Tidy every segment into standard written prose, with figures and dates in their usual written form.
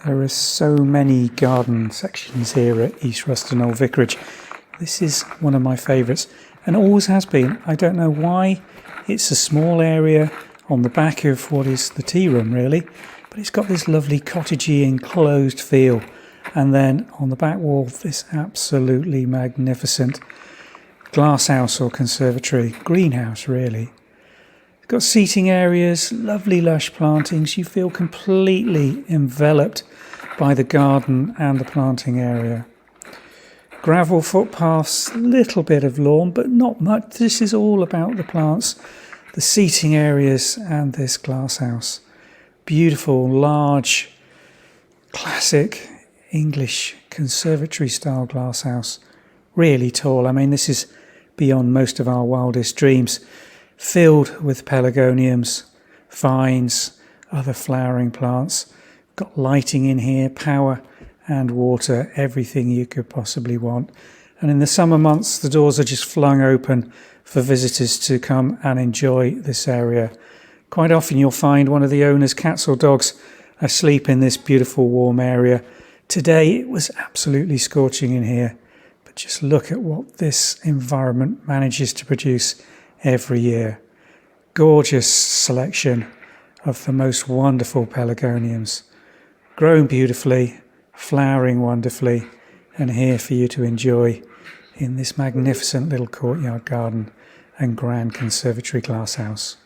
There are so many garden sections here at East Ruston Old Vicarage. This is one of my favourites and always has been. I don't know why. It's a small area on the back of what is the tea room really, but it's got this lovely cottagey enclosed feel, and then on the back wall this absolutely magnificent glasshouse or conservatory, greenhouse really. It's got seating areas, lovely lush plantings. You feel completely enveloped by the garden and the planting area. Gravel footpaths, little bit of lawn, but not much. This is all about the plants, the seating areas and this glasshouse. Beautiful, large, classic English conservatory style glasshouse. Really tall. I mean, this is beyond most of our wildest dreams. Filled with pelargoniums, vines, other flowering plants. Got lighting in here, power and water, everything you could possibly want. And in the summer months, the doors are just flung open for visitors to come and enjoy this area. Quite often you'll find one of the owner's cats or dogs asleep in this beautiful warm area. Today it was absolutely scorching in here, but just look at what this environment manages to produce every year. Gorgeous selection of the most wonderful pelargoniums, grown beautifully, flowering wonderfully, and here for you to enjoy in this magnificent little courtyard garden and grand conservatory glasshouse.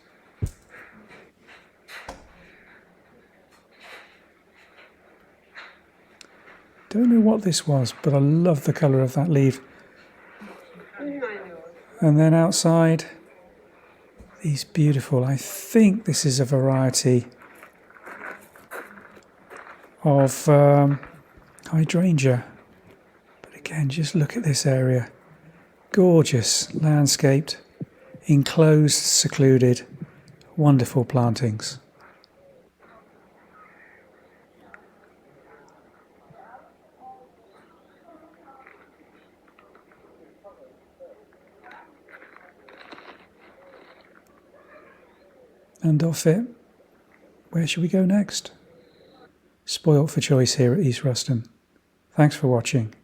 Don't know what this was, but I love the colour of that leaf. And then outside, these beautiful, I think this is a variety of hydrangea. But again, just look at this area. Gorgeous, landscaped, enclosed, secluded, wonderful plantings. And off it, where should we go next? Spoilt for choice here at East Ruston. Thanks for watching.